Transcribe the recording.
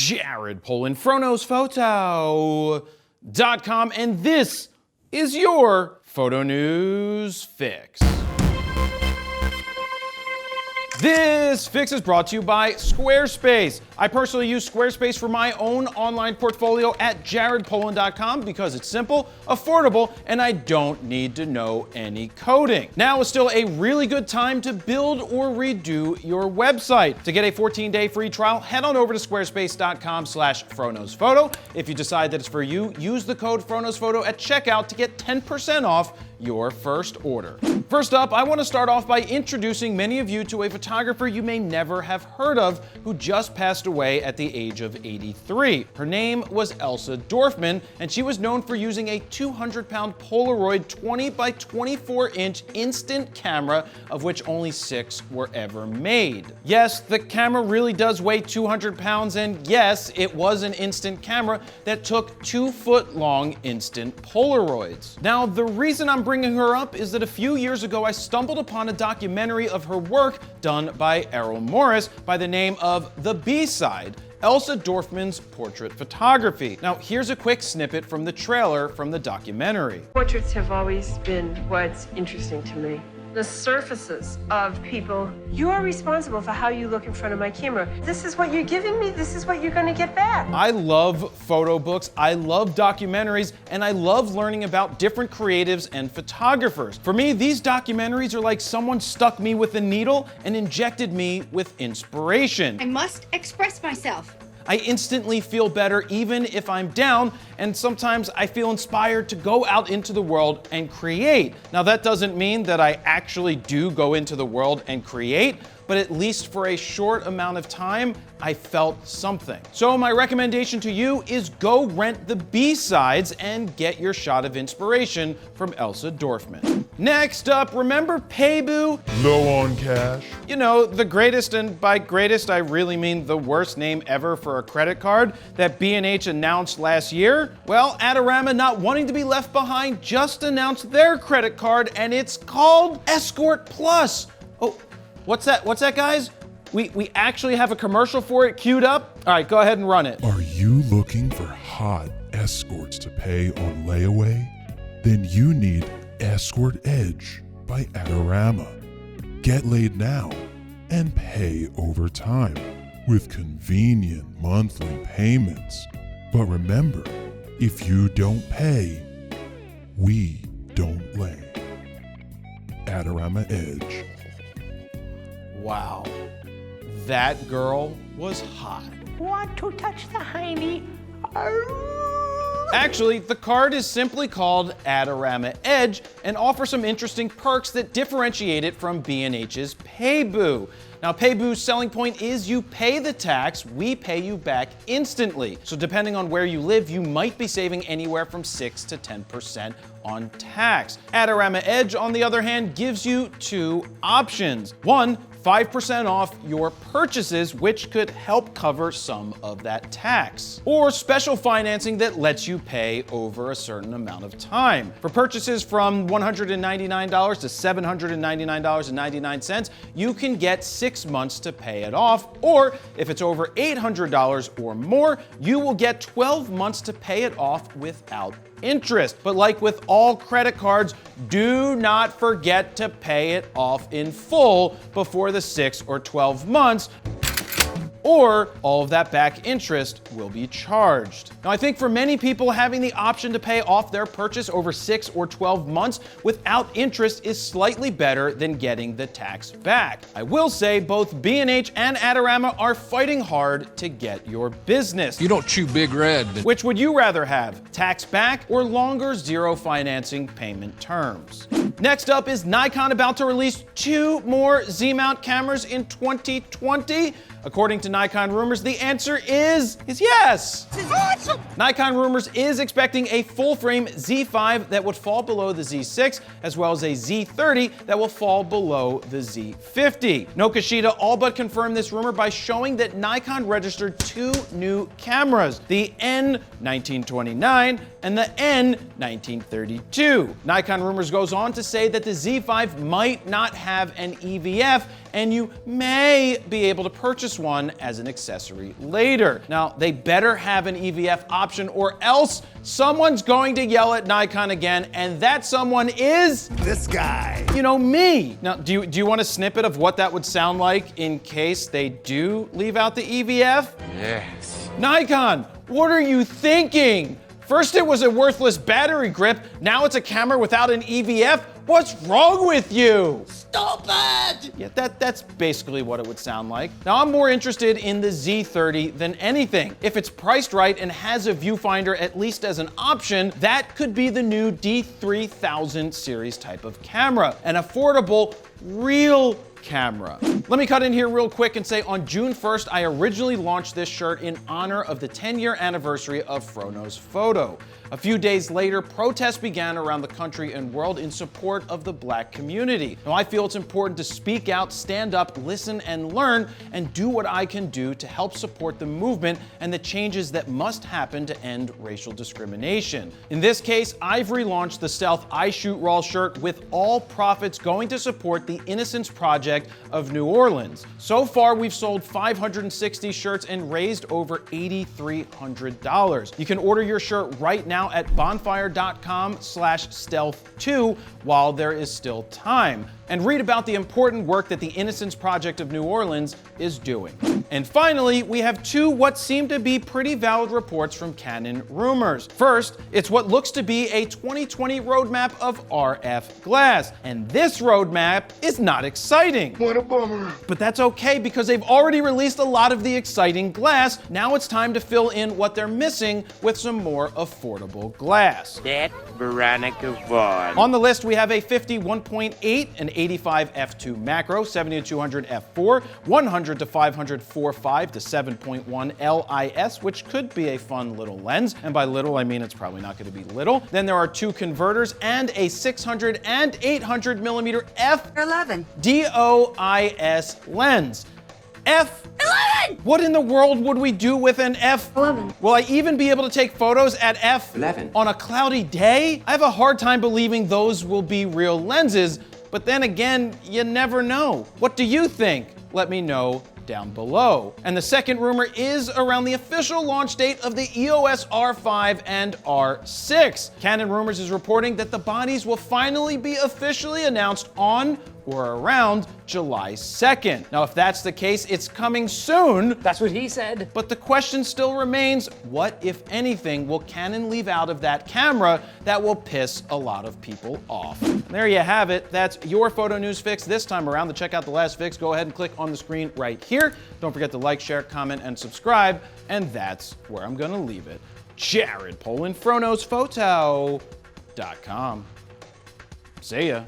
Jared Polin, FroKnowsPhoto.com, and this is your Photo News Fix. This fix is brought to you by Squarespace. I personally use Squarespace for my own online portfolio at jaredpolin.com because it's simple, affordable, and I don't need to know any coding. Now is still a really good time to build or redo your website. To get a 14-day free trial, head on over to squarespace.com/FroKnowsPhoto. If you decide that it's for you, use the code FroKnowsPhoto at checkout to get 10% off your first order. First up, I want to start off by introducing many of you to a photographer you may never have heard of who just passed away at the age of 83. Her name was Elsa Dorfman, and she was known for using a 200-pound Polaroid 20 by 24-inch instant camera, of which only 6 were ever made. Yes, the camera really does weigh 200 pounds, and yes, it was an instant camera that took 2-foot-long instant Polaroids. Now, the reason I'm bringing her up is that a few years ago I stumbled upon a documentary of her work done by Errol Morris by the name of The B-Side, Elsa Dorfman's portrait photography. Now, here's a quick snippet from the trailer from the documentary. Portraits have always been what's interesting to me. The surfaces of people. You're responsible for how you look in front of my camera. This is what you're giving me. This is what you're going to get back. I love photo books, I love documentaries, and I love learning about different creatives and photographers. For me, these documentaries are like someone stuck me with a needle and injected me with inspiration. I must express myself. I instantly feel better even if I'm down, and sometimes I feel inspired to go out into the world and create. Now, that doesn't mean that I actually do go into the world and create, but at least for a short amount of time, I felt something. So my recommendation to you is go rent the B-Sides and get your shot of inspiration from Elsa Dorfman. Next up, remember Paybu? Low on cash. You know, the greatest, and by greatest I really mean the worst name ever for a credit card that B&H announced last year? Well, Adorama, not wanting to be left behind, just announced their credit card, and it's called Escort Plus. Oh, what's that, guys? We actually have a commercial for it queued up? All right, go ahead and run it. Are you looking for hot escorts to pay on layaway? Then you need Escort Edge by Adorama. Get laid now and pay over time with convenient monthly payments. But remember, if you don't pay, we don't lay. Adorama Edge. Wow, that girl was hot. Want to touch the hiney? Actually, the card is simply called Adorama Edge and offers some interesting perks that differentiate it from B&H's Paybu. Now, Paybu's selling point is you pay the tax, we pay you back instantly. So depending on where you live, you might be saving anywhere from 6 to 10% on tax. Adorama Edge, on the other hand, gives you 2 options. One, 5% off your purchases, which could help cover some of that tax. Or special financing that lets you pay over a certain amount of time. For purchases from $199 to $799.99, you can get 6 months to pay it off. Or if it's over $800 or more, you will get 12 months to pay it off without interest. But like with all credit cards, do not forget to pay it off in full before the 6 or 12 months, or all of that back interest will be charged. Now, I think for many people, having the option to pay off their purchase over 6 or 12 months without interest is slightly better than getting the tax back. I will say both B&H and Adorama are fighting hard to get your business. You don't chew Big Red. Which would you rather have, tax back or longer zero financing payment terms? Next up is Nikon about to release 2 more Z-mount cameras in 2020. According to Nikon Rumors, the answer is yes. This is awesome. Nikon Rumors is expecting a full-frame Z5 that would fall below the Z6, as well as a Z30 that will fall below the Z50. Nokashita all but confirmed this rumor by showing that Nikon registered 2 new cameras, the N1929 and the N1932. Nikon Rumors goes on to say that the Z5 might not have an EVF and you may be able to purchase one as an accessory later. Now, they better have an EVF option or else someone's going to yell at Nikon again, and that someone is This guy. you know, me. Now, do you want a snippet of what that would sound like in case they do leave out the EVF? Yes. Nikon, what are you thinking? First it was a worthless battery grip, now it's a camera without an EVF? What's wrong with you? Stupid! Yeah, that's basically what it would sound like. Now, I'm more interested in the Z30 than anything. If it's priced right and has a viewfinder at least as an option, that could be the new D3000 series type of camera. An affordable, real camera. Let me cut in here real quick and say on June 1st, I originally launched this shirt in honor of the 10-year anniversary of FroKnowsPhoto. A few days later, protests began around the country and world in support of the Black community. Now, I feel it's important to speak out, stand up, listen, and learn, and do what I can do to help support the movement and the changes that must happen to end racial discrimination. In this case, I've relaunched the Stealth I Shoot Raw shirt with all profits going to support the Innocence Project of New Orleans. So far, we've sold 560 shirts and raised over $8,300. You can order your shirt right now at bonfire.com/stealth2 while there is still time, and read about the important work that the Innocence Project of New Orleans is doing. And finally, we have two what seem to be pretty valid reports from Canon rumors. First, it's what looks to be a 2020 roadmap of RF glass, and this roadmap is not exciting. What a bummer. But that's okay because they've already released a lot of the exciting glass. Now it's time to fill in what they're missing with some more affordable glass. That Veronica Vaughn. On the list, we have a 50 1.8, an 85 f2 macro, 70 to 200 f4, 100 to 500 4.5 to 7.1 LIS, which could be a fun little lens. And by little, I mean it's probably not going to be little. Then there are two converters and a 600 and 800 millimeter f11 DOIS lens. F11! What in the world would we do with an F11? Will I even be able to take photos at F11 on a cloudy day? I have a hard time believing those will be real lenses, but then again, you never know. What do you think? Let me know down below. And the second rumor is around the official launch date of the EOS R5 and R6. Canon Rumors is reporting that the bodies will finally be officially announced on or around July 2nd. Now, if that's the case, it's coming soon. That's what he said. But the question still remains, what, if anything, will Canon leave out of that camera that will piss a lot of people off? There you have it. That's your photo news fix this time around. To check out the last fix, go ahead and click on the screen right here. Don't forget to like, share, comment, and subscribe. And that's where I'm gonna leave it. Jared Polin, FroKnowsPhoto.com. See ya.